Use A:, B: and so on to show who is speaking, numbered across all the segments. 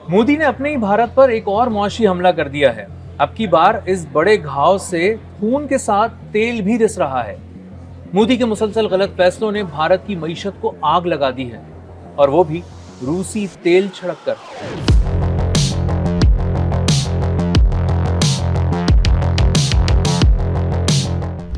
A: मोदी ने अपने ही भारत पर एक और मुआशी हमला कर दिया है। अब की बार इस बड़े घाव से खून के साथ तेल भी रिस रहा है। मोदी के मुसलसल गलत फैसलों ने भारत की मईशत को आग लगा दी है, और वो भी रूसी तेल छिड़क कर।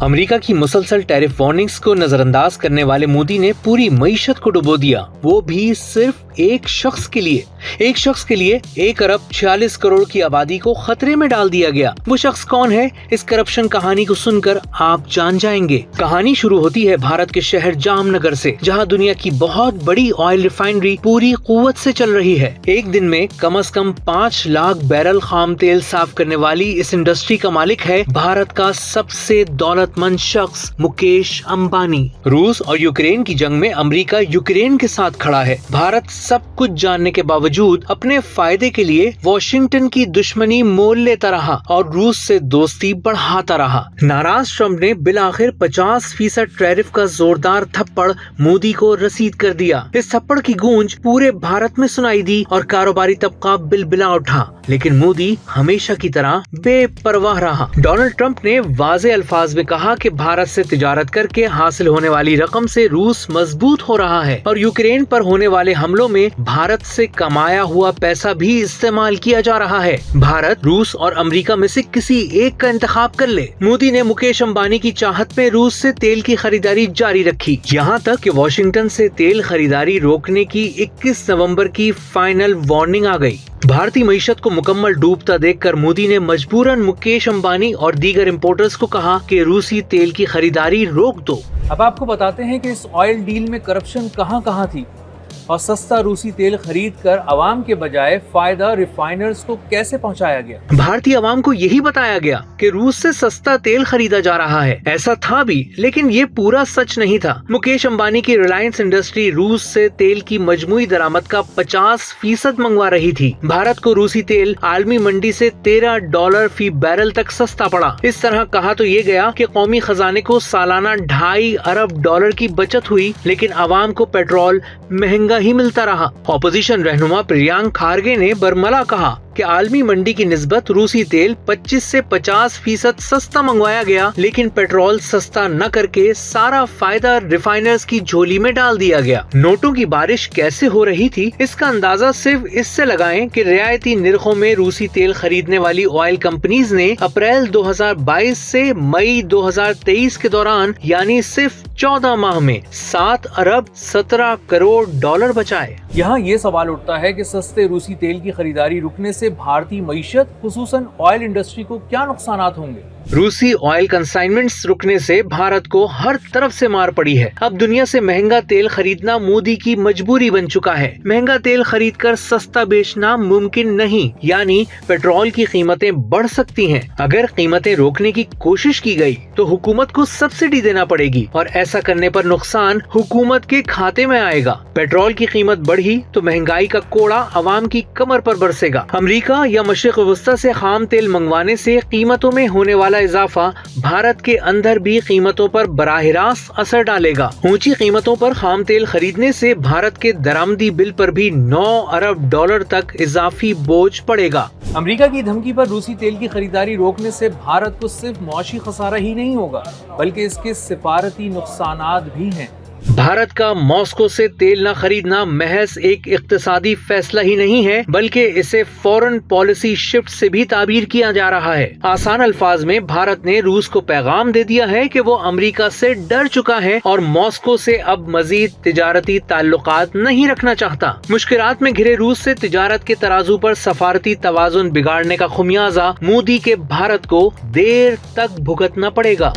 A: अमेरिका की मुसलसल टैरिफ वार्निंग्स को नजरअंदाज करने वाले मोदी ने पूरी मईशत को डुबो दिया, वो भी सिर्फ एक शख्स के लिए 1 अरब 46 करोड़ की आबादी को खतरे में डाल दिया गया। वो शख्स कौन है, इस करप्शन कहानी को सुनकर आप जान जाएंगे। कहानी शुरू होती है भारत के शहर जामनगर से, जहां दुनिया की बहुत बड़ी ऑयल रिफाइनरी पूरी कुव्वत से चल रही है। एक दिन में कम से कम 5 लाख बैरल खाम तेल साफ करने वाली इस इंडस्ट्री का मालिक है भारत का सबसे दौलतमंद शख्स मुकेश अंबानी। रूस और यूक्रेन की जंग में अमेरिका यूक्रेन के साथ खड़ा है। भारत सब कुछ जानने के बावजूद अपने फायदे के लिए वॉशिंगटन की दुश्मनी मोल लेता रहा और रूस से दोस्ती बढ़ाता रहा। नाराज ट्रंप ने बिलाखिर 50% टैरिफ का जोरदार थप्पड़ मोदी को रसीद कर दिया। इस थप्पड़ की गूंज पूरे भारत में सुनाई दी और कारोबारी तबका बिलबिला उठा, लेकिन मोदी हमेशा की तरह बेपरवाह रहा। डोनाल्ड ट्रंप ने वाज़े अल्फाज में कहा कि भारत से तिजारत करके हासिल होने वाली रकम से रूस मजबूत हो रहा है और यूक्रेन पर होने वाले हमलों में भारत से कमाया हुआ पैसा भी इस्तेमाल किया जा रहा है। भारत, रूस और अमेरिका में से किसी एक का इंतखाब कर ले। मोदी ने मुकेश अंबानी की चाहत में रूस से तेल की खरीदारी जारी रखी, यहाँ तक कि वॉशिंगटन से तेल खरीदारी रोकने की 21 नवंबर की फाइनल वार्निंग आ गई। भारतीय मईशत को मुकम्मल डूबता देखकर मोदी ने मजबूरन मुकेश अंबानी और दीगर इंपोर्टर्स को कहा कि रूसी तेल की खरीदारी रोक दो। अब आपको बताते हैं कि इस ऑयल डील में करप्शन कहां थी और सस्ता रूसी तेल खरीद कर अवाम के बजाय फायदा रिफाइनर्स को कैसे पहुंचाया गया। भारतीय अवाम को यही बताया गया कि रूस से सस्ता तेल खरीदा जा रहा है। ऐसा था भी, लेकिन ये पूरा सच नहीं था। मुकेश अंबानी की रिलायंस इंडस्ट्री रूस से तेल की मजमूई दरामद का 50% मंगवा रही थी। भारत को रूसी तेल आलमी मंडी से $13 फी बैरल तक सस्ता पड़ा। इस तरह कहा तो ये गया कि कौमी खजाने को सालाना $2.5 अरब की बचत हुई, लेकिन अवाम को पेट्रोल महंगा ही मिलता रहा। ऑपोजिशन रहनुमा प्रियांक खारगे ने बरमला कहा कि आलमी मंडी की निस्बत रूसी तेल 25 से 50% सस्ता मंगवाया गया, लेकिन पेट्रोल सस्ता न करके सारा फायदा रिफाइनर्स की झोली में डाल दिया गया। नोटों की बारिश कैसे हो रही थी, इसका अंदाजा सिर्फ इससे लगाएं कि रियायती निर्खों में रूसी तेल खरीदने वाली ऑयल कंपनीज ने अप्रैल 2022 से मई 2023 के दौरान यानी सिर्फ 14 माह में $7 अरब 17 करोड़ बचाए। यहाँ ये सवाल उठता है कि सस्ते रूसी तेल की खरीदारी रुकने से भारतीय मईशत खुसूसन ऑयल इंडस्ट्री को क्या नुकसानात होंगे। रूसी ऑयल कंसाइनमेंट्स रुकने से भारत को हर तरफ से मार पड़ी है। अब दुनिया से महंगा तेल खरीदना मोदी की मजबूरी बन चुका है। महंगा तेल खरीदकर सस्ता बेचना मुमकिन नहीं, यानी पेट्रोल की कीमतें बढ़ सकती हैं। अगर कीमतें रोकने की कोशिश की गई तो हुकूमत को सब्सिडी देना पड़ेगी और ऐसा करने पर नुकसान हुकूमत के खाते में आएगा। पेट्रोल की कीमत बढ़ी तो महंगाई का कोड़ा अवाम की कमर पर बरसेगा। अमेरिका या मशरिक वस्ता से खाम तेल मंगवाने से कीमतों में होने वाला इजाफा भारत के अंदर भी कीमतों पर बराह रास्त असर डालेगा। ऊंची कीमतों पर खाम तेल खरीदने से भारत के दरामदी बिल पर भी $9 अरब तक इजाफी बोझ पड़ेगा। अमेरिका की धमकी पर रूसी तेल की खरीदारी रोकने से भारत को सिर्फ मौशी खसारा ही नहीं होगा, बल्कि इसके सिफारती नुकसानात भी हैं। भारत का मॉस्को से तेल न खरीदना महज एक इक्तिसादी फैसला ही नहीं है, बल्कि इसे फॉरेन पॉलिसी शिफ्ट से भी ताबीर किया जा रहा है। आसान अल्फाज में भारत ने रूस को पैगाम दे दिया है कि वो अमेरिका से डर चुका है और मॉस्को से अब मजीद तिजारती ताल्लुकात नहीं रखना चाहता। मुश्किलात में घिरे रूस से तिजारत के तराजू पर सफारती तवाजुन बिगाड़ने का खुमियाजा मोदी के भारत को देर तक भुगतना पड़ेगा।